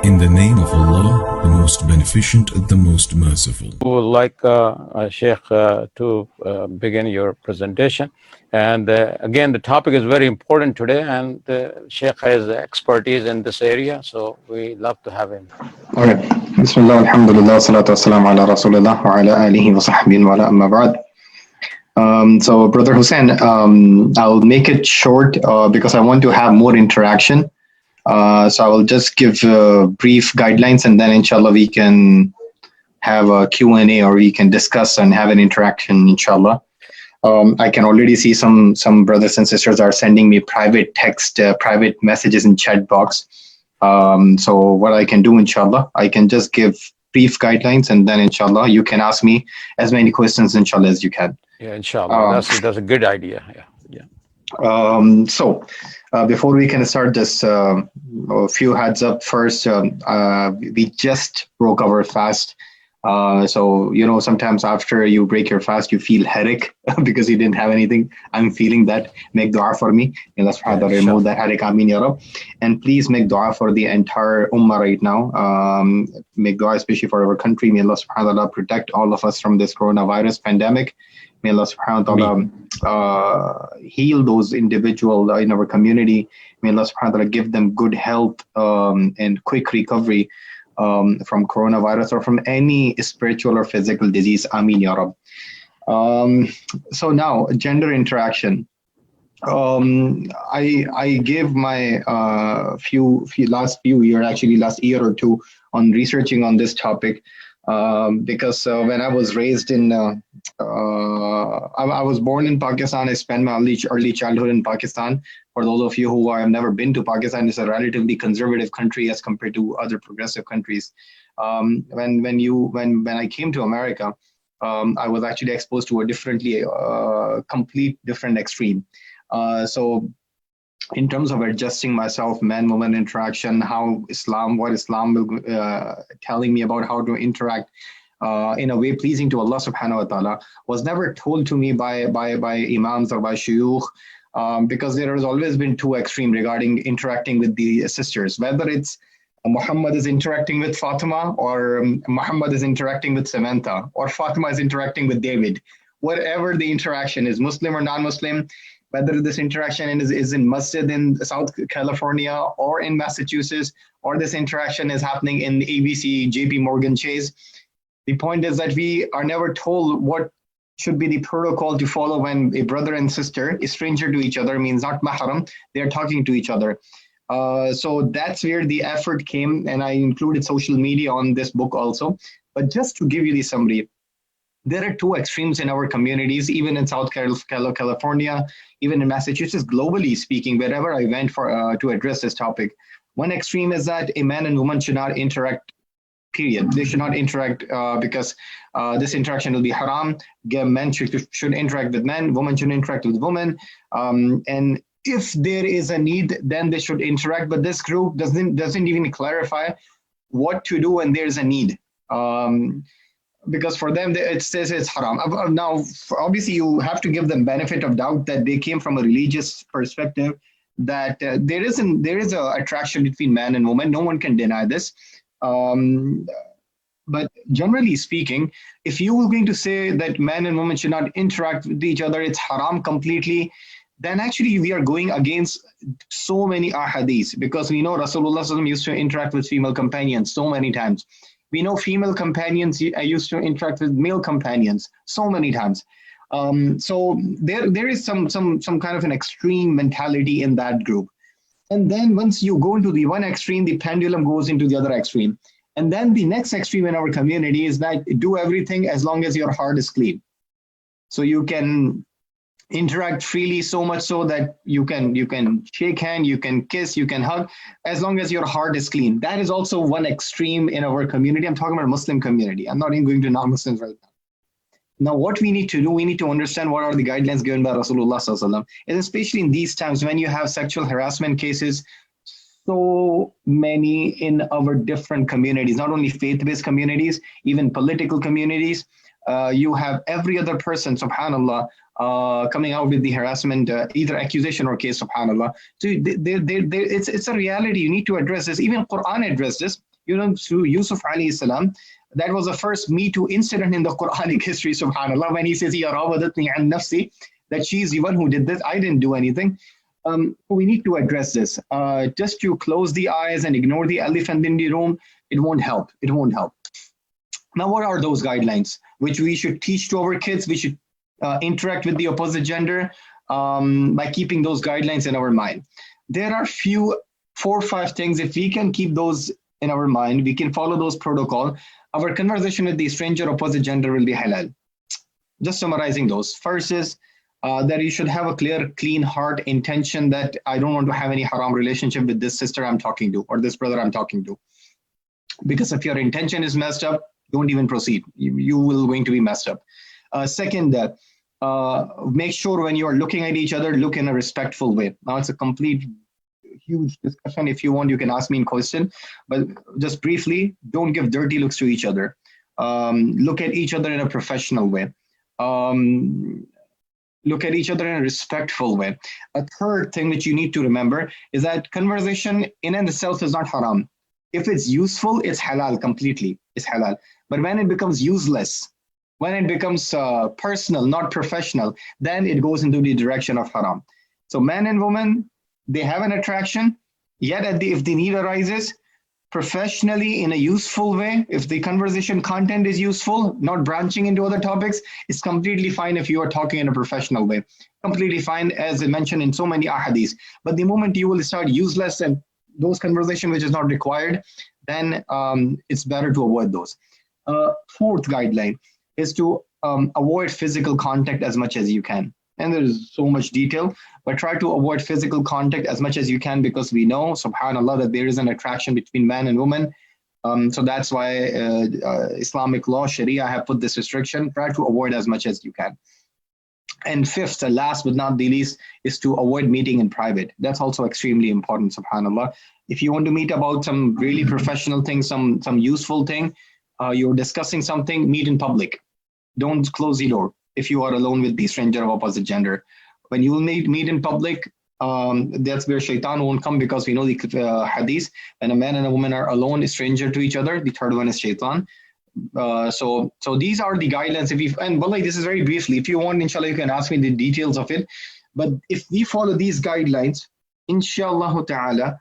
In the name of Allah, the most beneficent, the most merciful. We would like Sheikh to begin your presentation. And again, the topic is very important today, and Sheikh has expertise in this area, so we love to have him. All right. Bismillah, alhamdulillah, salatu wassalamu ala rasulillah wa ala alihi wa sahbihi wa ala amma ba'd. So, Brother Hussein, I'll make it short because I want to have more interaction. So I will just give brief guidelines, and then inshallah we can have a Q&A, or we can discuss and have an interaction, inshallah. I can already see some brothers and sisters are sending me private text, private messages in chat box. So what I can do, inshallah, I can just give brief guidelines, and then inshallah you can ask me as many questions, inshallah, as you can. Yeah, inshallah. That's a good idea. Yeah. So before we can start this, a few heads up first. We just broke our fast. So, sometimes after you break your fast, you feel headache because you didn't have anything. I'm feeling that. Make dua for me. May Allah subhanahu wa ta'ala remove that headache. Ameen ya Rab. And please make dua for the entire ummah right now. Make dua especially for our country. May Allah subhanahu wa ta'ala protect all of us from this coronavirus pandemic. May Allah subhanahu wa ta'ala heal those individuals in our community. May Allah subhanahu wa ta'ala give them good health and quick recovery from coronavirus or from any spiritual or physical disease. Ameen ya Rab. So now, gender interaction. I gave my last year or two on researching on this topic. Because when I was raised in, I was born in Pakistan. I spent my early childhood in Pakistan. For those of you who have never been to Pakistan, it's a relatively conservative country as compared to other progressive countries. When I came to America, I was actually exposed to a complete different extreme. So in terms of adjusting myself, man-woman interaction, what Islam will telling me about how to interact in a way pleasing to Allah subhanahu wa ta'ala was never told to me by imams or by shuyukh, because there has always been two extreme regarding interacting with the sisters, whether it's Muhammad is interacting with Fatima, or Muhammad is interacting with Samantha, or Fatima is interacting with David. Whatever the interaction is, Muslim or non-Muslim, whether this interaction is in masjid in South California or in Massachusetts, or this interaction is happening in ABC, JP Morgan Chase. The point is that we are never told what should be the protocol to follow when a brother and sister is stranger to each other, means not mahram, they're talking to each other. So that's where the effort came, and I included social media on this book also. But just to give you the summary, there are two extremes in our communities, even in South California, even in Massachusetts, globally speaking, wherever I went to address this topic. One extreme is that a man and woman should not interact, period. They should not interact because this interaction will be haram. Men should interact with men, women should interact with women. And if there is a need, then they should interact. But this group doesn't even clarify what to do when there's a need. Because for them, it says it's haram. Now, obviously, you have to give them benefit of doubt that they came from a religious perspective, that there is a attraction between man and woman. No one can deny this. But generally speaking, if you were going to say that man and woman should not interact with each other, it's haram completely, then actually we are going against so many ahadith, because we know Rasulullah used to interact with female companions so many times. We know female companions used to interact with male companions so many times. So there is some kind of an extreme mentality in that group. And then once you go into the one extreme, the pendulum goes into the other extreme. And then the next extreme in our community is that do everything as long as your heart is clean. So you can interact freely, so much so that you can shake hand, you can kiss, you can hug, as long as your heart is clean. That is also one extreme in our community. I'm talking about Muslim community. I'm not even going to non-Muslims right now. Now, what we need to do, we need to understand what are the guidelines given by Rasulullah sallallahu alaihi wasallam, and especially in these times when you have sexual harassment cases, so many in our different communities, not only faith-based communities, even political communities. You have every other person, subhanAllah, coming out with the harassment, either accusation or case, subhanAllah. So it's a reality. You need to address this. Even Quran addressed this. You know, through Yusuf alayhi salam, that was the first Me Too incident in the Quranic history, subhanAllah, when he says, "Ya rawadatni an nafsi," that she's the one who did this. I didn't do anything. We need to address this. Just to close the eyes and ignore the elephant in the room, it won't help. It won't help. Now, what are those guidelines which we should teach to our kids? We should interact with the opposite gender by keeping those guidelines in our mind. There are 4 or 5 things. If we can keep those in our mind, we can follow those protocol. Our conversation with the stranger opposite gender will be halal. Just summarizing those. First is that you should have a clear, clean heart intention that I don't want to have any haram relationship with this sister I'm talking to or this brother I'm talking to. Because if your intention is messed up, don't even proceed. You will going to be messed up. Second, make sure when you are looking at each other, look in a respectful way. Now it's a complete huge discussion. If you want, you can ask me in question, but just briefly, don't give dirty looks to each other. Look at each other in a professional way. Look at each other in a respectful way. A third thing which you need to remember is that conversation in and itself is not haram. If it's useful, it's halal completely. It's halal. But when it becomes useless, when it becomes personal, not professional, then it goes into the direction of haram. So man and woman, they have an attraction, yet if the need arises, professionally in a useful way, if the conversation content is useful, not branching into other topics, it's completely fine if you are talking in a professional way. Completely fine, as I mentioned in so many ahadiths. But the moment you will start useless and those conversation which is not required, then it's better to avoid those. Fourth guideline is to avoid physical contact as much as you can. And there is so much detail, but try to avoid physical contact as much as you can, because we know, subhanAllah, that there is an attraction between man and woman. So that's why Islamic law, Sharia, have put this restriction. Try to avoid as much as you can. And fifth, and last but not the least, is to avoid meeting in private. That's also extremely important, subhanAllah. If you want to meet about some really professional thing, some useful thing, you're discussing something, meet in public. Don't close the door if you are alone with the stranger of opposite gender. When you will meet in public, that's where shaitan won't come, because we know the hadith, when a man and a woman are alone, a stranger to each other, the third one is shaitan. So these are the guidelines. And wallahi, this is very briefly. If you want, inshallah, you can ask me the details of it. But if we follow these guidelines, inshallah ta'ala,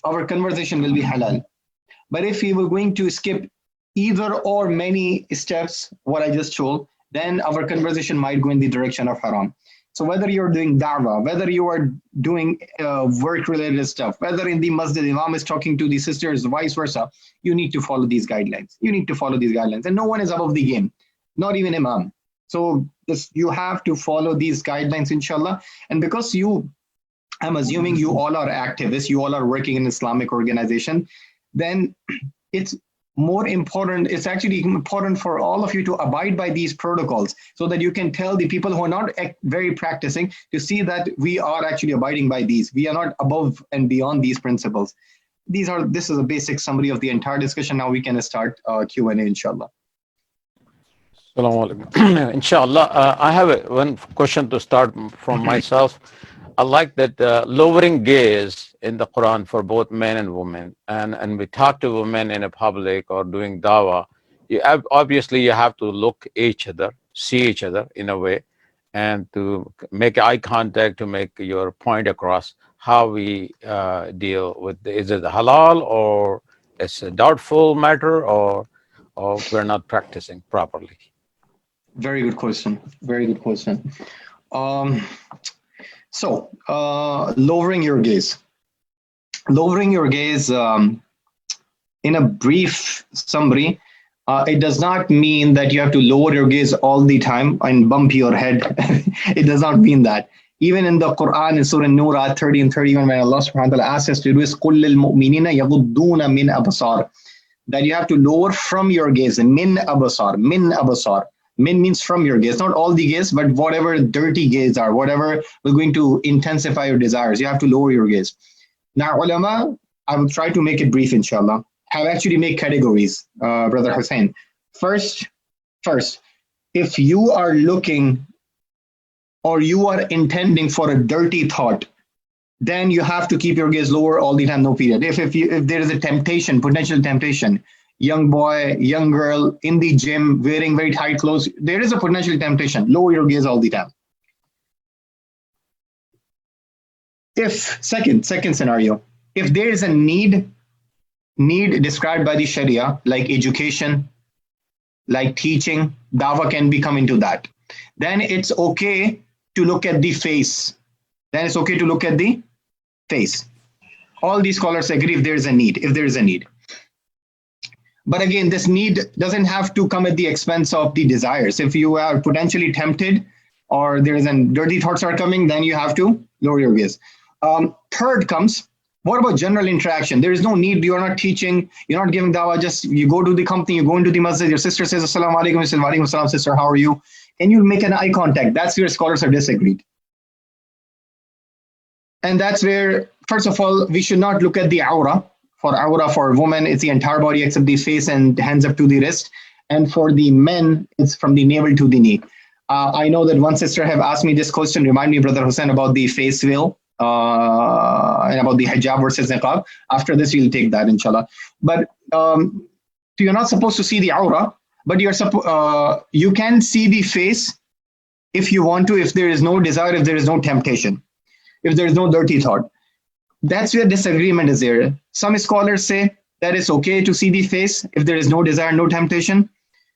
our conversation will be halal. But if we were going to skip either or many steps, what I just told, then our conversation might go in the direction of haram. So whether you're doing da'wah, whether you are doing work-related stuff, whether in the masjid imam is talking to the sisters, vice versa, you need to follow these guidelines. You need to follow these guidelines. And no one is above the game, not even imam. So you have to follow these guidelines, inshallah. And because I'm assuming you all are activists, you all are working in Islamic organization, then it's more important, it's actually important for all of you to abide by these protocols, so that you can tell the people who are not very practicing to see that we are actually abiding by these. We are not above and beyond these principles. This is a basic summary of the entire discussion. Now we can start Q&A, inshallah. Assalamu alaikum. Inshallah, I have one question to start from myself. I like that lowering gaze in the Quran for both men and women, and we talk to women in a public or doing dawah. Obviously, you have to look each other, see each other in a way, and to make eye contact to make your point across. How we deal with is it halal or it's a doubtful matter, or we're not practicing properly? Very good question. Very good question. So, lowering your gaze. Lowering your gaze, in a brief summary, it does not mean that you have to lower your gaze all the time and bump your head. It does not mean that. Even in the Quran, in Surah Nur, 30 and 31, when Allah subhanahu wa ta'ala asks us to do is, قُلْ لِلْمُؤْمِنِينَ يَغُضُّونَ مِنْ أَبْصَارٍ, that you have to lower from your gaze. Min abasar, min abasar. Min means from your gaze, not all the gaze, but whatever dirty gaze are, whatever we're going to intensify your desires, you have to lower your gaze. Now, ulama, I will try to make it brief, inshallah, have actually made categories, Brother Hussein. First, if you are looking or you are intending for a dirty thought, then you have to keep your gaze lower all the time, no period. If there is a temptation, potential temptation, young boy, young girl in the gym wearing very tight clothes, there is a potential temptation. Lower your gaze all the time. If second scenario, if there is a need described by the Sharia, like education, like teaching, dawah can be come into that. Then it's okay to look at the face. All these scholars agree if there is a need. But again, this need doesn't have to come at the expense of the desires. If you are potentially tempted or there is dirty thoughts are coming, then you have to lower your gaze. Third comes, what about general interaction? There is no need. You're not teaching. You're not giving dawah. Just you go to the company, you go into the masjid. Your sister says, "Assalamu alaikum." You say, "Wa alaikum assalam, sister. How are you?" And you'll make an eye contact. That's where scholars are disagreed. And that's where, first of all, we should not look at the aura. For women, it's the entire body except the face and hands up to the wrist. And for the men, it's from the navel to the knee. I know that one sister have asked me this question. Remind me, Brother Hussein, about the face veil and about the hijab versus niqab. After this, we'll take that, inshallah. But you're not supposed to see the aura, but you can see the face if you want to, if there is no desire, if there is no temptation, if there is no dirty thought. That's where disagreement is there. Some scholars say that it's okay to see the face if there is no desire, no temptation.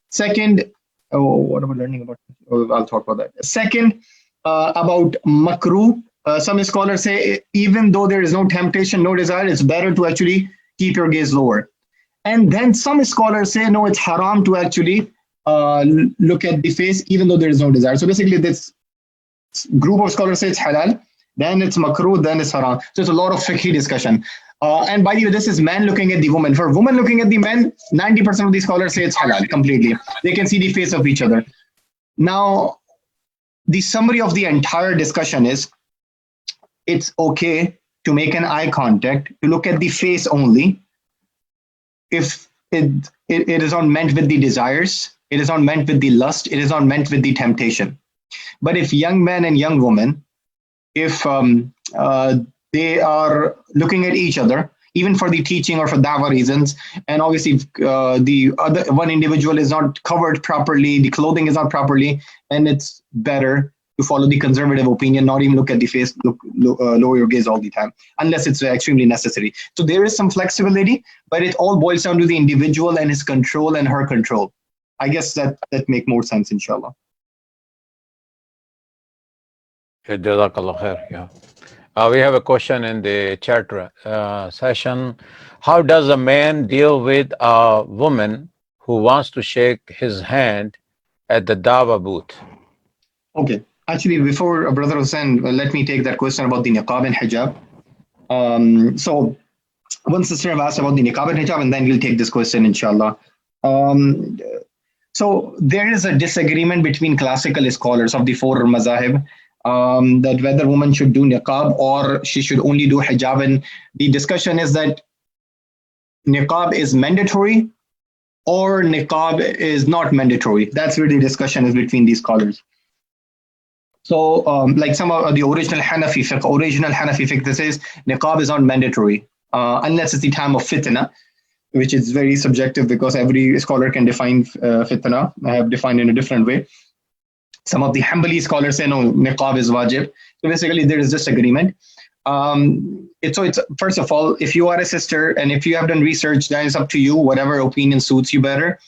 Second, what am I learning about? I'll talk about that. Second, about makruh. Some scholars say even though there is no temptation, no desire, it's better to actually keep your gaze lower. And then some scholars say, no, it's haram to actually look at the face even though there is no desire. So basically this group of scholars say it's halal, then it's makruh, then it's haram. So it's a lot of fiqhi discussion. And by the way, this is man looking at the woman. For woman looking at the men, 90% of these scholars say it's halal completely. They can see the face of each other. Now, the summary of the entire discussion is, it's okay to make an eye contact, to look at the face only, if it is not meant with the desires, it is not meant with the lust, it is not meant with the temptation. But if young men and young women, if they are looking at each other, even for the teaching or for dawah reasons, and obviously the other one individual is not covered properly, the clothing is not properly, and it's better to follow the conservative opinion, not even look at the face, lower your gaze all the time, unless it's extremely necessary. So there is some flexibility, but it all boils down to the individual and his control and her control. I guess that make more sense, inshallah. Jazakallah khair. Yeah. We have a question in the chat session. How does a man deal with a woman who wants to shake his hand at the dawah booth? Okay. Actually, before Brother Hussein, let me take that question about the niqab and hijab. So one sister have asked about the niqab and hijab, and then we'll take this question, inshallah. So there is a disagreement between classical scholars of the four mazahib, that whether woman should do niqab or she should only do hijab. And the discussion is that niqab is mandatory or niqab is not mandatory. That's where the discussion is between these scholars. So like some of the original Hanafi fiqh, this is niqab is not mandatory unless it's the time of fitna, which is very subjective because every scholar can define fitna. I have defined in a different way. Some of the Hanbali scholars say no, niqab is wajib. So basically there is disagreement. It's first of all, if you are a sister and if you have done research, then it's up to you, whatever opinion suits you better.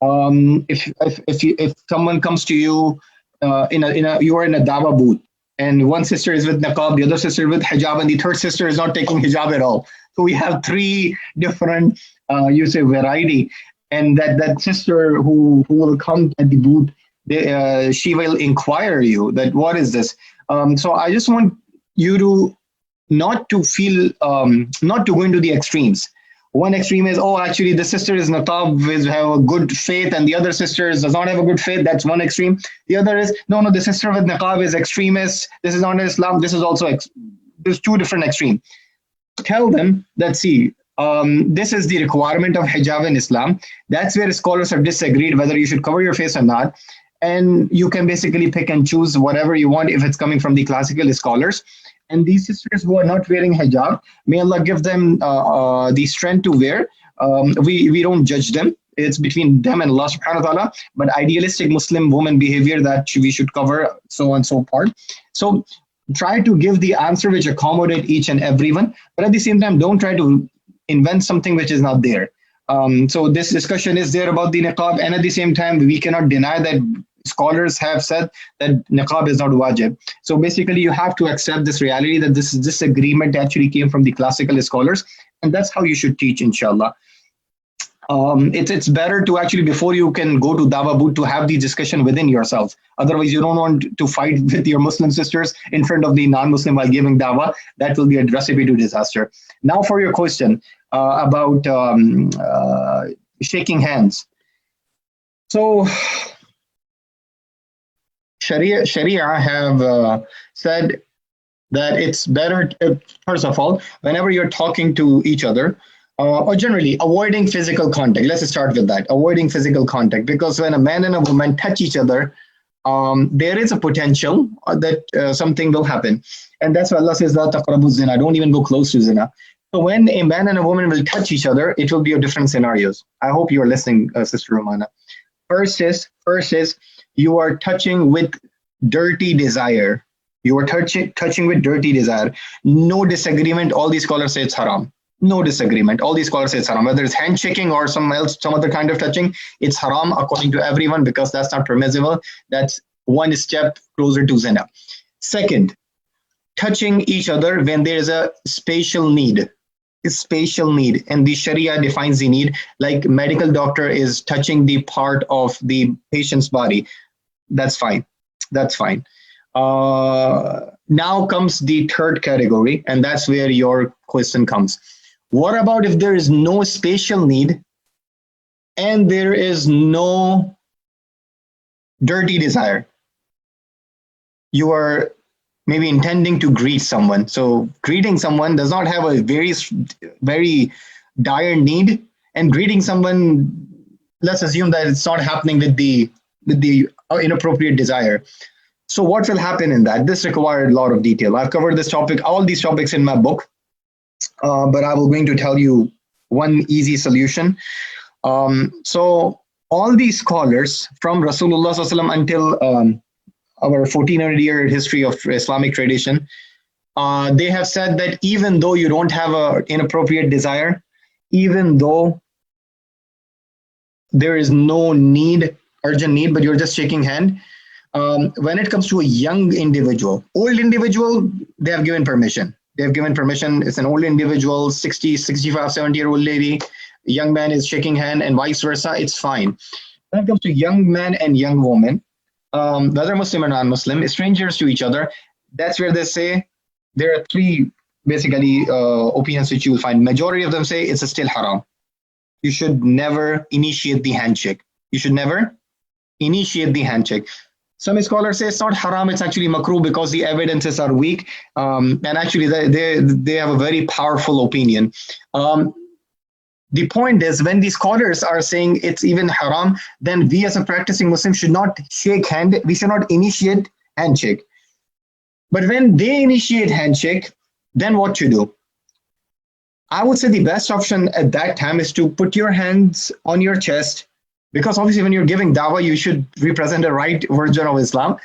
If someone comes to you, you are in a dawah booth and one sister is with niqab, the other sister with hijab, and the third sister is not taking hijab at all. So we have three different, variety, and that sister who will come at the booth, she will inquire you that what is this. So I just want you to not to go into the extremes. One extreme is, oh, actually the sister is niqab, have a good faith, and the other sister does not have a good faith. That's one extreme. The other is, no, the sister with niqab is extremist. This is not Islam. This is also, there's two different extremes. Tell them that, see, this is the requirement of hijab in Islam. That's where scholars have disagreed whether you should cover your face or not. And you can basically pick and choose whatever you want if it's coming from the classical scholars. And these sisters who are not wearing hijab, may Allah give them the strength to wear. We don't judge them. It's between them and Allah subhanahu wa ta'ala. But idealistic Muslim woman behavior that we should cover, so on so part. So try to give the answer which accommodate each and everyone. But at the same time, don't try to invent something which is not there. So this discussion is there about the niqab, and at the same time, we cannot deny that scholars have said that niqab is not wajib. So basically, you have to accept this reality that this agreement actually came from the classical scholars, and that's how you should teach, inshallah. It's better to actually, before you can go to Dawa boot, to have the discussion within yourself. Otherwise, you don't want to fight with your Muslim sisters in front of the non-Muslim while giving Dawa. That will be a recipe to disaster. Now for your question about shaking hands. So Sharia have said that it's better, first of all, whenever you're talking to each other, or generally avoiding physical contact. Let's start with that, avoiding physical contact, because when a man and a woman touch each other, there is a potential that something will happen. And that's why Allah says, La taqrabu zina, don't even go close to zina. So when a man and a woman will touch each other, it will be a different scenarios. I hope you are listening, Sister Romana. First is you are touching with dirty desire. You are touching with dirty desire. No disagreement. All these scholars say it's haram. No disagreement. All these scholars say it's haram. Whether it's handshaking or some other kind of touching, it's haram according to everyone, because that's not permissible. That's one step closer to zina. Second, touching each other when there is a spatial need. It's spatial need, and the Sharia defines the need, like medical doctor is touching the part of the patient's body. That's fine. That's fine. Now comes the third category, and that's where your question comes. What about if there is no spatial need and there is no dirty desire? You are maybe intending to greet someone. So greeting someone does not have a very dire need, and greeting someone, let's assume that it's not happening with the inappropriate desire. So what will happen in that? This required a lot of detail. I've covered this topic, all these topics in my book, but I will going to tell you one easy solution. So all these scholars from Rasulullah SAW until our 1400-year history of Islamic tradition, they have said that even though you don't have an inappropriate desire, even though there is no need, urgent need, but you're just shaking hand, when it comes to a young individual, old individual, they have given permission. They have given permission. It's an old individual, 60, 65, 70-year-old lady, young man is shaking hand, and vice versa, it's fine. When it comes to young man and young woman, whether Muslim or non-Muslim, strangers to each other, that's where they say there are three basically opinions which you will find. Majority of them say it's still haram. You should never initiate the handshake. You should never initiate the handshake. Some scholars say it's not haram, it's actually makruh because the evidences are weak. And actually they have a very powerful opinion. The point is, when these scholars are saying it's even haram, then we as a practicing Muslim should not shake hand. We should not initiate handshake. But when they initiate handshake, then what you do? I would say the best option at that time is to put your hands on your chest, because obviously when you're giving dawah, you should represent the right version of Islam.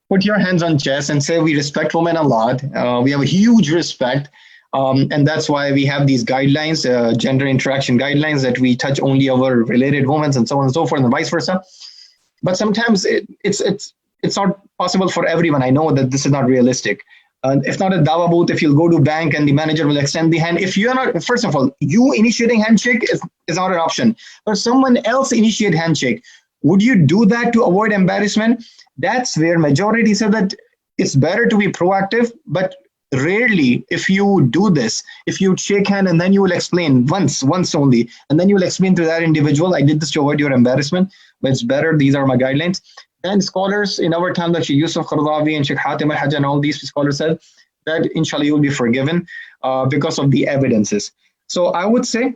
Put your hands on chest and say, we respect women a lot. We have a huge respect. And that's why we have these guidelines, gender interaction guidelines, that we touch only our related women and so on and so forth, and vice versa. But sometimes it's not possible for everyone. I know that this is not realistic. If not a dawah booth, if you'll go to bank and the manager will extend the hand, if you are not, first of all, you initiating handshake is not an option, but someone else initiate handshake. Would you do that to avoid embarrassment? That's where majority said that it's better to be proactive, but rarely, if you do this, if you shake hand and then you will explain once only, and then you will explain to that individual, I did this to avoid your embarrassment, but it's better, these are my guidelines. And scholars in our time, like Sheikh Yusuf Qaradawi and Sheikh Hatim al-Hajj and all these scholars said that inshallah you will be forgiven because of the evidences. So I would say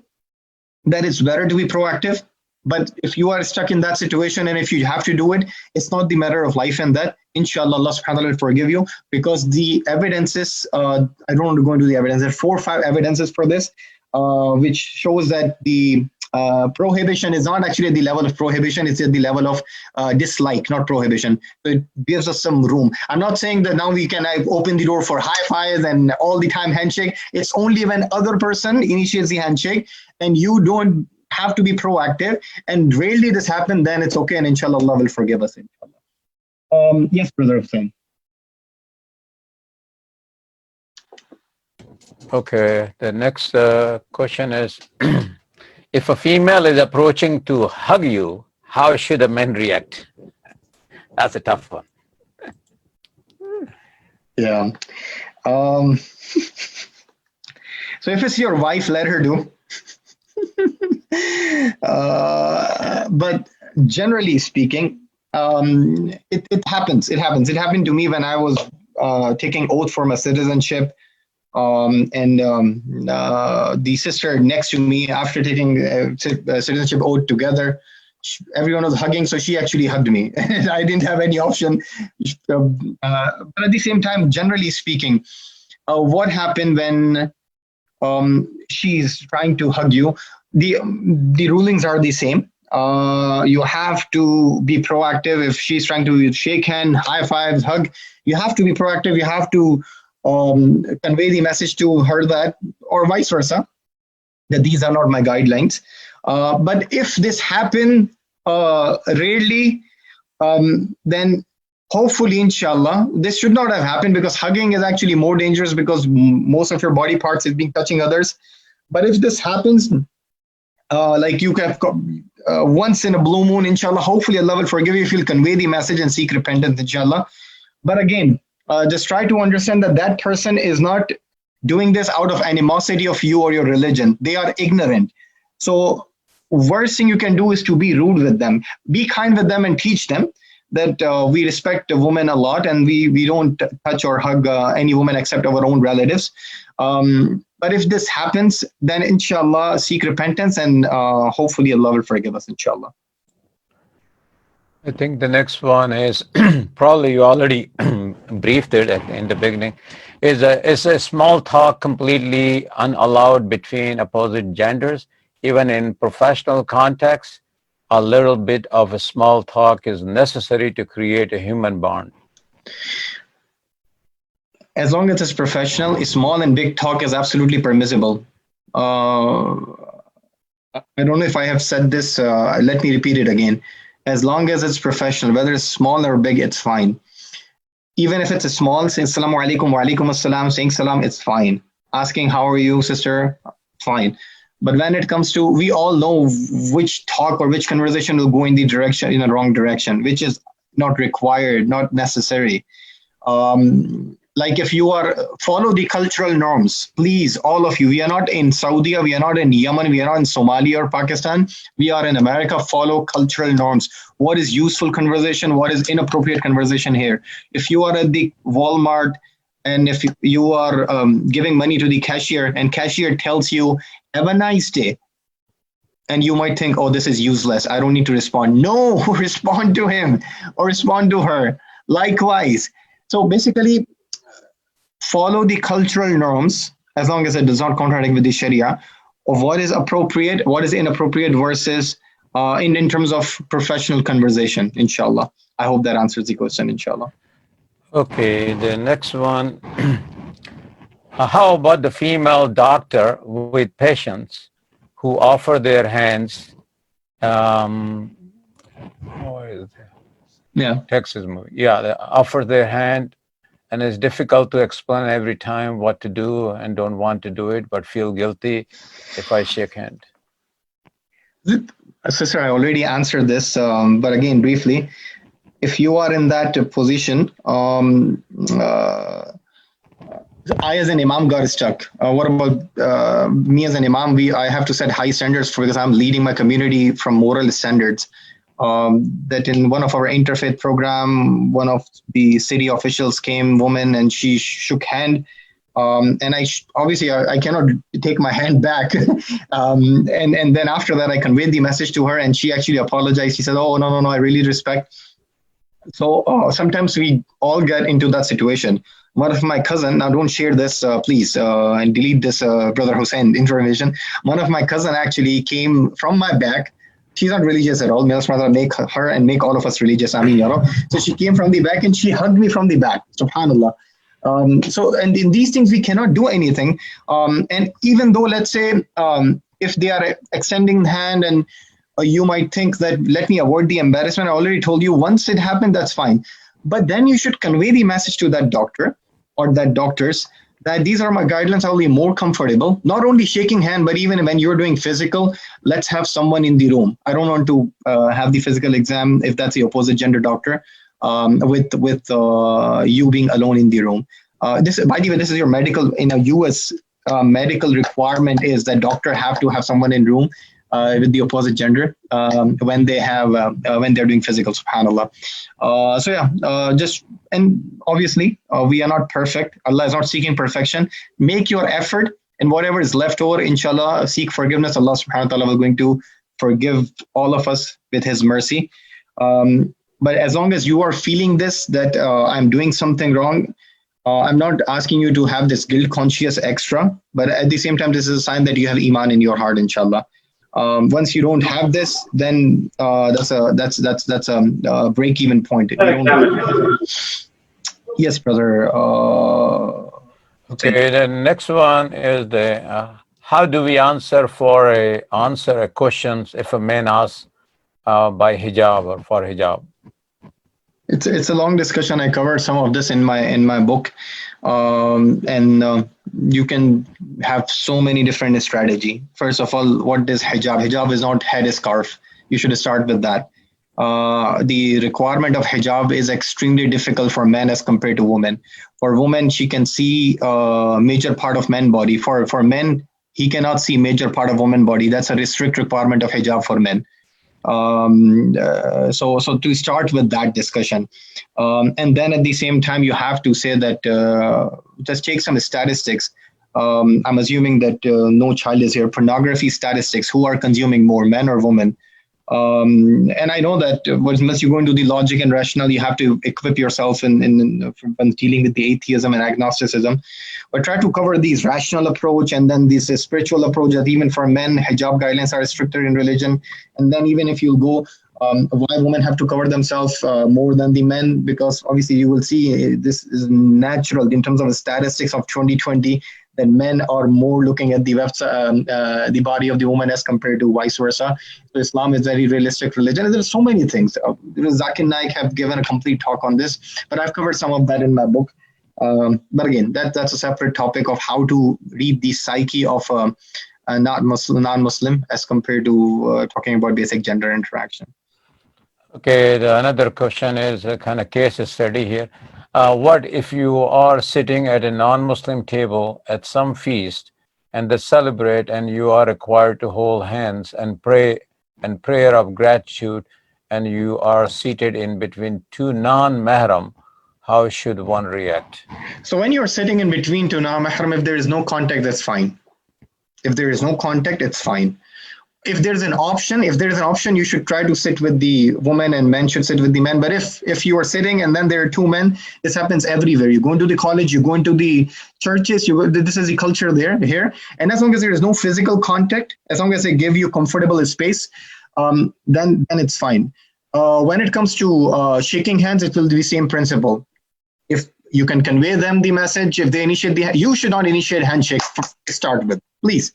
that it's better to be proactive. But if you are stuck in that situation and if you have to do it, it's not the matter of life and death. Inshallah, Allah subhanahu wa ta'ala will forgive you, because the evidences, I don't want to go into the evidence, there are 4 or 5 evidences for this, which shows that the prohibition is not actually at the level of prohibition, it's at the level of dislike, not prohibition. So it gives us some room. I'm not saying that now we can open the door for high fives and all the time handshake. It's only when other person initiates the handshake and you don't have to be proactive, and rarely this happens, then it's okay, and inshallah Allah will forgive us, inshallah. Yes, brother Hussain. Okay, the next question is, if a female is approaching to hug you, how should a man react? That's a tough one. Yeah. So if it's your wife, let her do. But generally speaking, it happens. It happened to me when I was taking oath for my citizenship. The sister next to me, after taking citizenship oath together, everyone was hugging, so she actually hugged me. I didn't have any option. But at the same time, generally speaking, what happened when she's trying to hug you? The rulings are the same. You have to be proactive. If she's trying to shake hand, high fives, hug, you have to be proactive. You have to convey the message to her that, or vice versa, that these are not my guidelines. But if this happens rarely, then hopefully, inshallah, this should not have happened, because hugging is actually more dangerous because most of your body parts is being touching others. But if this happens, like you have once in a blue moon, inshallah, hopefully Allah will forgive you if you'll convey the message and seek repentance, inshallah. But again, just try to understand that that person is not doing this out of animosity of you or your religion. They are ignorant. So worst thing you can do is to be rude with them. Be kind with them and teach them that we respect a woman a lot, and we don't touch or hug any woman except our own relatives. But if this happens, then inshallah, seek repentance, and hopefully Allah will forgive us, inshallah. I think the next one is, probably you already briefed it in the beginning, is a small talk completely unallowed between opposite genders, even in professional context? A little bit of a small talk is necessary to create a human bond. As long as it's professional, a small and big talk is absolutely permissible. I don't know if I have said this. Let me repeat it again. As long as it's professional, whether it's small or big, it's fine. Even if it's a small, saying Assalamu alaikum, wa alaikum assalam, saying salam, it's fine. Asking how are you, sister, fine. But when it comes to, we all know which talk or which conversation will go in the wrong direction, which is not required, not necessary. Like if you follow the cultural norms, please, all of you, we are not in Saudi, we are not in Yemen, we are not in Somalia or Pakistan, we are in America. Follow cultural norms. What is useful conversation? What is inappropriate conversation here? If you are at the Walmart and if you are giving money to the cashier and cashier tells you, have a nice day, and you might think, oh, this is useless, I don't need to respond. No, respond to him or respond to her. Likewise. So basically, follow the cultural norms as long as it does not contradict with the Sharia of what is appropriate, what is inappropriate versus in terms of professional conversation, inshallah. I hope that answers the question, inshallah. Okay, the next one. How about the female doctor with patients who offer their hands? Yeah. Text is moving. Yeah, they offer their hand, and it's difficult to explain every time what to do and don't want to do it, but feel guilty if I shake hand. Sister, I already answered this, but again, briefly, if you are in that position, I as an imam got stuck. What about me as an imam? I have to set high standards because I'm leading my community from moral standards. That in one of our interfaith program, one of the city officials came, woman, and she shook hand And obviously I cannot take my hand back. And then after that, I conveyed the message to her, and she actually apologized. She said, "Oh, no, I really respect." So sometimes we all get into that situation. One of my cousin, now don't share this, please, and delete this, Brother Hussein information. One of my cousin actually came from my back. She's not religious at all. May Allah subhanahu wa ta'ala make her and make all of us religious. I mean, So she came from the back and she hugged me from the back. Subhanallah. And in these things, we cannot do anything. And even though, let's say, if they are extending the hand and you might think that, let me avoid the embarrassment. I already told you, once it happened, that's fine. But then you should convey the message to that doctor or that doctors that these are my guidelines. I'll be more comfortable. Not only shaking hand, but even when you're doing physical, let's have someone in the room. I don't want to have the physical exam if that's the opposite gender doctor, with you being alone in the room. This, by the way, this is your medical, in a US medical requirement is that doctor have to have someone in room with the opposite gender when they have when they're doing physical. Subhanallah. And obviously we are not perfect. Allah is not seeking perfection. Make your effort, and whatever is left over, inshallah, seek forgiveness. Allah subhanahu wa ta'ala is going to forgive all of us with His mercy. But as long as you are feeling this, that I'm doing something wrong, I'm not asking you to have this guilt conscious extra, but at the same time, this is a sign that you have iman in your heart, inshallah. Once you don't have this, then that's a break-even point. Yes, brother. Okay, the next one is the how do we answer a questions if a man asks by hijab or for hijab? It's a long discussion. I covered some of this in my book, and you can have so many different strategy. First of all, what is hijab? Hijab is not headscarf. You should start with that. The requirement of hijab is extremely difficult for men as compared to women. For women, she can see major part of men body. For men, he cannot see major part of woman body. That's a strict requirement of hijab for men. So to start with that discussion, and then at the same time you have to say that just take some statistics. I'm assuming that no child is here. Pornography statistics, who are consuming more, men or women? And I know that once you go into the logic and rational, you have to equip yourself in dealing with the atheism and agnosticism. But try to cover these rational approach and then this spiritual approach that even for men, hijab guidelines are stricter in religion. And then even if you go, why women have to cover themselves more than the men, because obviously you will see this is natural in terms of the statistics of 2020, that men are more looking at the body of the woman as compared to vice versa. So Islam is a very realistic religion. And there's so many things. Zakir Naik have given a complete talk on this, but I've covered some of that in my book. But again, that's a separate topic of how to read the psyche of a non-Muslim as compared to talking about basic gender interaction. Okay, another question is a kind of case study here. What if you are sitting at a non-Muslim table at some feast and they celebrate and you are required to hold hands and pray and prayer of gratitude, and you are seated in between two non-mahram? How should one react? So when you're sitting in between two non-mahram, if there is no contact, that's fine. If there is no contact, it's fine. If there's an option, you should try to sit with the woman and men should sit with the men. But if you are sitting and then there are two men, this happens everywhere. You go into the college, you go into the churches, this is the culture here. And as long as there is no physical contact, as long as they give you comfortable space, then it's fine. When it comes to shaking hands, it will be the same principle. If you can convey them the message, if they initiate you should not initiate handshake to start with, please.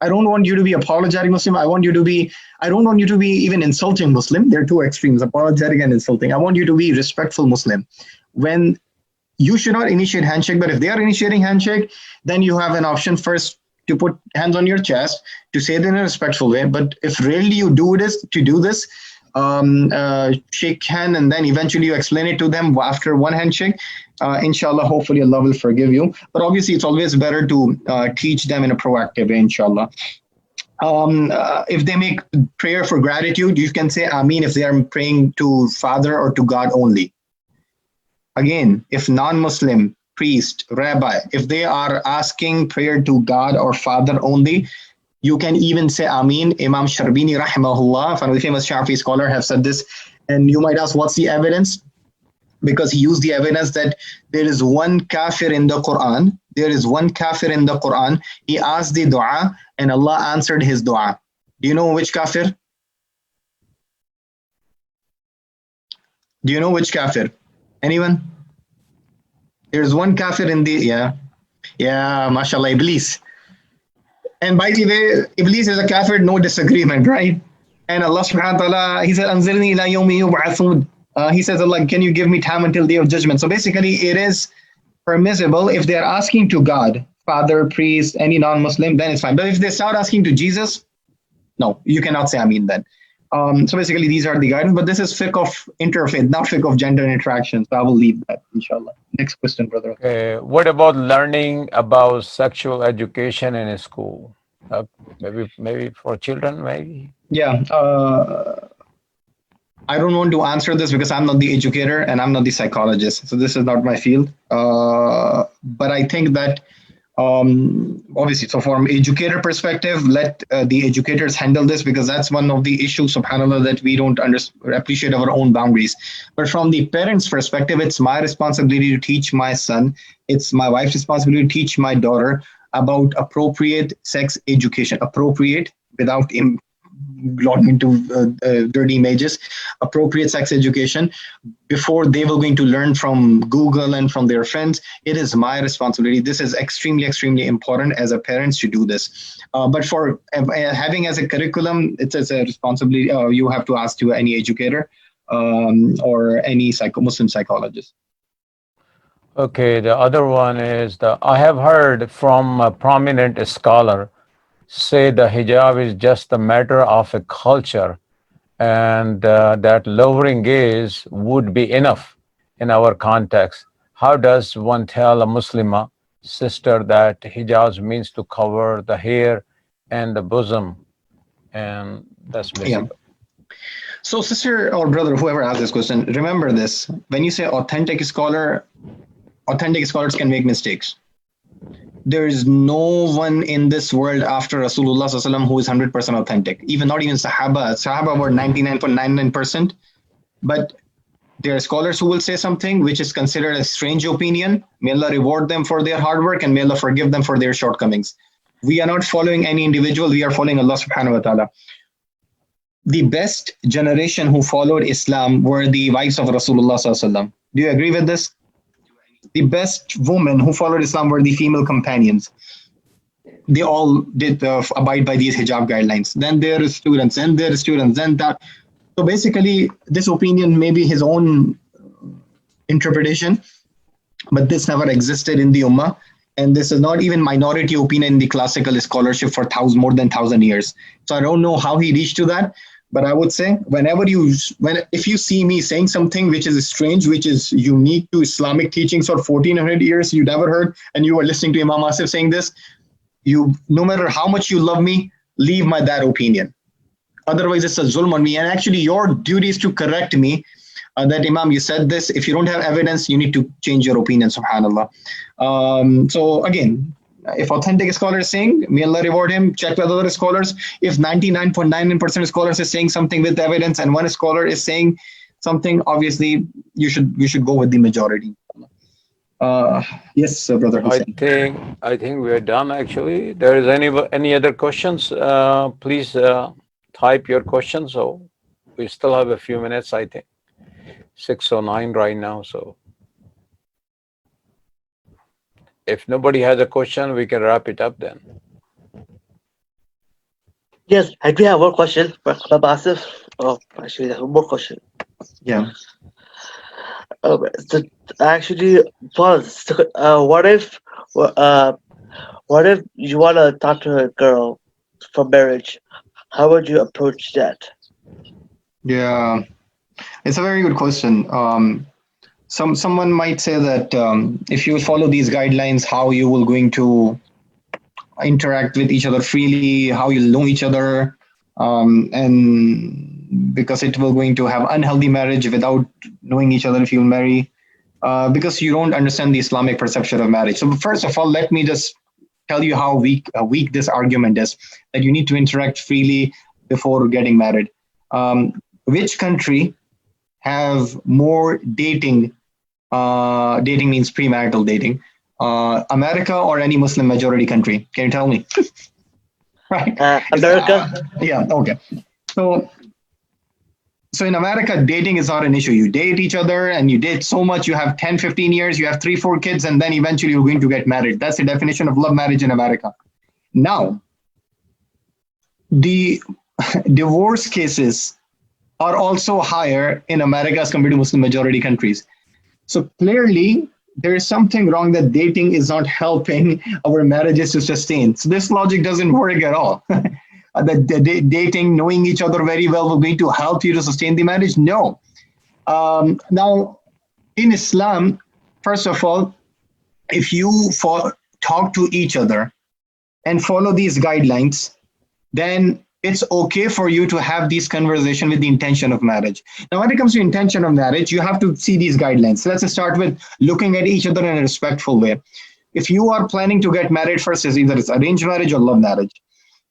I don't want you to be apologetic Muslim. I don't want you to be even insulting Muslim. There are two extremes, apologetic and insulting. I want you to be respectful Muslim. When you should not initiate handshake, but if they are initiating handshake, then you have an option first to put hands on your chest, to say it in a respectful way. But if really you do this, shake hand and then eventually you explain it to them after one handshake, inshallah, hopefully Allah will forgive you. But obviously it's always better to teach them in a proactive way, inshallah. If they make prayer for gratitude, you can say Ameen if they are praying to Father or to God only. Again, if non-Muslim priest, rabbi, if they are asking prayer to God or Father only, you can even say Ameen. Imam Sharbini rahimahullah, one of the famous Shafi scholar, have said this. And you might ask, what's the evidence? Because he used the evidence that there is one kafir in the Quran. There is one kafir in the Quran. He asked the dua and Allah answered his dua. Do you know which kafir? Do you know which kafir? Anyone? There's one kafir in the, yeah, mashallah, Iblis. And by the way, Iblis is a kafir, no disagreement, right? And Allah subhanahu wa ta'ala, he said, Anzirni ila yawmi yub'athun. He says, Allah, can you give me time until day of judgment? So basically, it is permissible if they are asking to God, Father, priest, any non-Muslim, then it's fine. But if they start asking to Jesus, no, you cannot say Ameen then. So basically, these are the guidance, but this is fiqh of interfaith, not fiqh of gender interaction. So I will leave that, inshallah. Next question, brother. Okay. What about learning about sexual education in a school? Maybe for children, maybe? Yeah. I don't want to answer this because I'm not the educator and I'm not the psychologist. So this is not my field. But I think that obviously, so from educator perspective, let the educators handle this because that's one of the issues, subhanAllah, that we don't appreciate our own boundaries. But from the parents' perspective, it's my responsibility to teach my son. It's my wife's responsibility to teach my daughter about appropriate sex education, appropriate without logging into dirty images, appropriate sex education before they were going to learn from Google and from their friends. It is my responsibility. This is extremely, extremely important as a parent to do this. But for having as a curriculum, it's as a responsibility you have to ask to any educator or any Muslim psychologist. Okay, the other one is I have heard from a prominent scholar say the hijab is just a matter of a culture and that lowering gaze would be enough in our context. How does one tell a Muslimah sister that hijab means to cover the hair and the bosom? And that's basically. Yeah. So sister or brother, whoever asked this question, remember this. When you say authentic scholars can make mistakes. There is no one in this world after Rasulullah SAW who is 100% authentic. Not even Sahaba. Sahaba were 99.99%. But there are scholars who will say something which is considered a strange opinion. May Allah reward them for their hard work and may Allah forgive them for their shortcomings. We are not following any individual. We are following Allah subhanahu wa ta'ala. The best generation who followed Islam were the wives of Rasulullah SAW. Do you agree with this? The best women who followed Islam were the female companions. They all did abide by these hijab guidelines. Then there are students, and there are students, and that. So basically, this opinion may be his own interpretation, but this never existed in the Ummah. And this is not even minority opinion in the classical scholarship for more than 1,000 years. So I don't know how he reached to that. But I would say if you see me saying something which is strange, which is unique to Islamic teachings for 1400 years, you never heard, and you are listening to Imam Asif saying this, no matter how much you love me, leave that opinion. Otherwise, it's a zulm on me. And actually, your duty is to correct me that Imam, you said this. If you don't have evidence, you need to change your opinion, subhanAllah. So again, if authentic scholar is saying, may Allah reward him, check with other scholars. If 99.99% of scholars is saying something with evidence and one scholar is saying something, obviously you should go with the majority. Yes, brother Hussain. I think we are done actually. There is any other questions? Please type your questions. So we still have a few minutes, I think. 6:09 right now, so. If nobody has a question, we can wrap it up then. Yes, I do have one question for Asif. Oh, actually, there's one more question. Yeah. Actually, what if you want to talk to a girl for marriage? How would you approach that? Yeah, it's a very good question. Someone might say that if you follow these guidelines, how you will going to interact with each other freely, how you'll know each other, and because it will going to have unhealthy marriage without knowing each other if you'll marry. because you don't understand the Islamic perception of marriage. So first of all, let me just tell you how weak this argument is, that you need to interact freely before getting married. Which country have more dating? Dating means premarital dating. America or any Muslim majority country? Can you tell me? Right. America. Yeah. Okay. So in America, dating is not an issue. You date each other and you date so much, you have 10, 15 years, you have 3, 4 kids, and then eventually you're going to get married. That's the definition of love marriage in America. Now, the divorce cases are also higher in America as compared to Muslim majority countries. So clearly, there is something wrong, that dating is not helping our marriages to sustain. So this logic doesn't work at all. The dating, knowing each other very well, will going to help you to sustain the marriage? No. Now, in Islam, first of all, if you talk to each other and follow these guidelines, then it's okay for you to have these conversation with the intention of marriage. Now, when it comes to intention of marriage, you have to see these guidelines. So let's start with looking at each other in a respectful way. If you are planning to get married first, either it's arranged marriage or love marriage.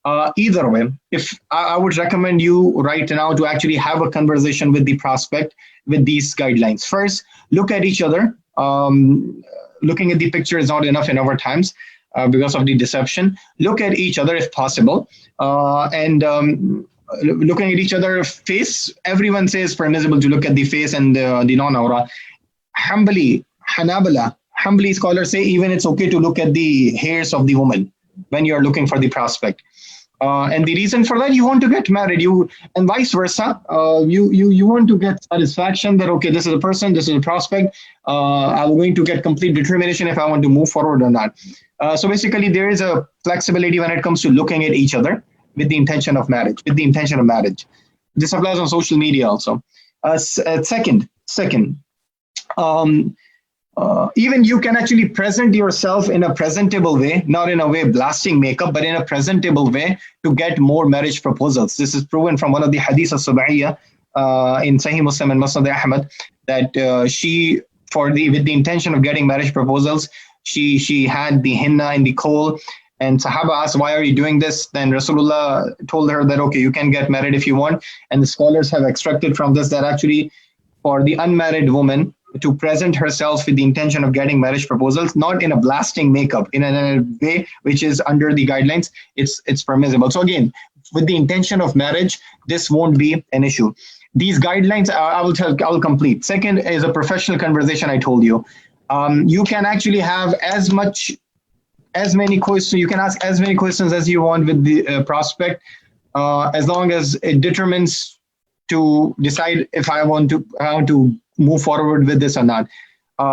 Either way, if I would recommend you right now to actually have a conversation with the prospect with these guidelines. First, look at each other. Looking at the picture is not enough in our times because of the deception. Look at each other if possible. And looking at each other's face, everyone says permissible to look at the face and the non-aura. Hanbali scholars say even it's okay to look at the hairs of the woman when you're looking for the prospect. And the reason for that, you want to get married, and vice versa. You want to get satisfaction that, okay, this is a person, this is a prospect. I'm going to get complete determination if I want to move forward or not. So basically, there is a flexibility when it comes to looking at each other with the intention of marriage. This applies on social media also. Second, even you can actually present yourself in a presentable way, not in a way blasting makeup, but in a presentable way to get more marriage proposals. This is proven from one of the hadith of Subaiya in Sahih Muslim and Musnad Ahmad, that she, with the intention of getting marriage proposals, she had the henna in the coal, and Sahaba asked, why are you doing this? Then Rasulullah told her that, okay, you can get married if you want. And the scholars have extracted from this that actually for the unmarried woman to present herself with the intention of getting marriage proposals, not in a blasting makeup, in a way which is under the guidelines, it's permissible. So again, with the intention of marriage, this won't be an issue. These guidelines, I will complete. Second is a professional conversation. I told you, you can actually have as many questions. You can ask as many questions as you want with the prospect, as long as it determines to decide if I want to move forward with this or not.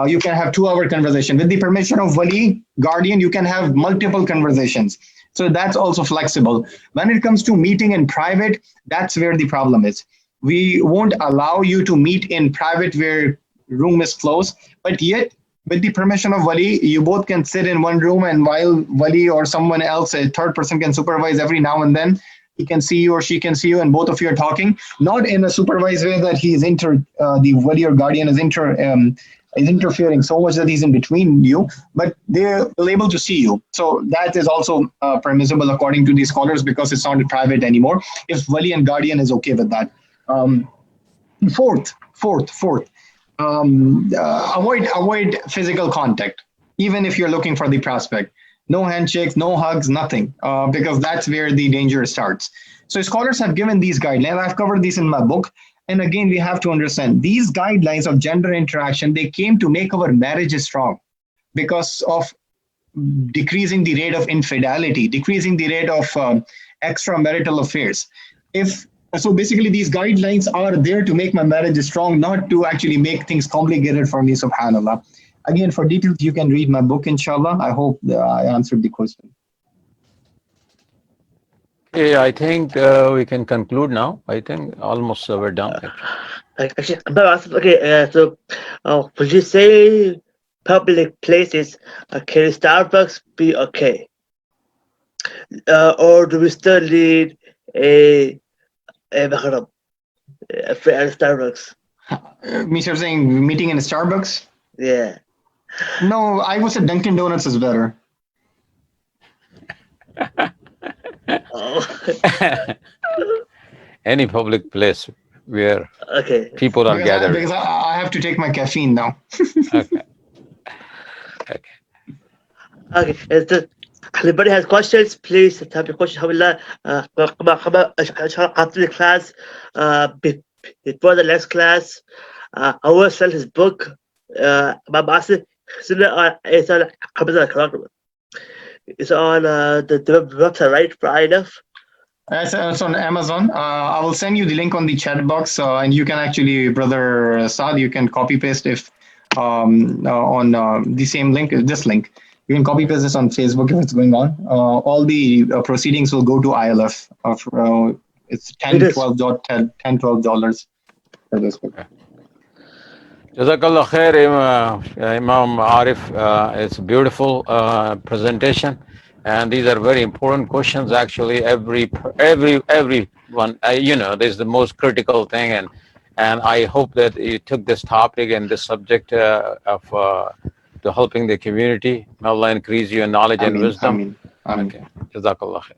You can have 2-hour conversation. With the permission of wali, guardian, you can have multiple conversations. So that's also flexible. When it comes to meeting in private, that's where the problem is. We won't allow you to meet in private where room is closed, but yet with the permission of wali, you both can sit in one room, and while wali or someone else, a third person, can supervise every now and then, he can see you or she can see you, and both of you are talking, not in a supervised way that he is the wali or guardian is interfering so much that he's in between you, but they're able to see you. So that is also permissible according to these scholars, because it's not private anymore, if wali and guardian is okay with that. Fourth, avoid physical contact, even if you're looking for the prospect. No handshakes, no hugs, nothing, because that's where the danger starts. So scholars have given these guidelines. I've covered these in my book. And again, we have to understand these guidelines of gender interaction, they came to make our marriages strong because of decreasing the rate of infidelity, decreasing the rate of extramarital affairs. So basically, these guidelines are there to make my marriage strong, not to actually make things complicated for me, subhanAllah. Again, for details, you can read my book, inshallah. I hope I answered the question. Okay, I think we can conclude now. I think almost we're done. Actually, okay, so would you say public places, can Starbucks be okay? Or do we still need a Starbucks? You're saying meeting in a Starbucks? Yeah. No, I would say Dunkin' Donuts is better. Oh. Any public place where Okay. people are gathered. Because I have to take my caffeine now. Okay. Okay. Okay. Anybody has questions, please type your question. Alhamdulillah, come after the class, before the next class, I will sell his book, Imam Asif. It's on it's on the website, right, for INF? It's on Amazon. I will send you the link on the chat box, and you can actually, brother Saad, you can copy paste if on the same link, this link. You can copy paste this on Facebook if it's going on. All the proceedings will go to ILF. It's $10-12 for this book. Jazakallah khair, Imam Arif. It's a beautiful presentation, and these are very important questions. Actually, everyone, this is the most critical thing, and I hope that you took this topic and this subject to helping the community. May Allah increase you in knowledge and wisdom. Ameen. Okay, Jazakallah khair.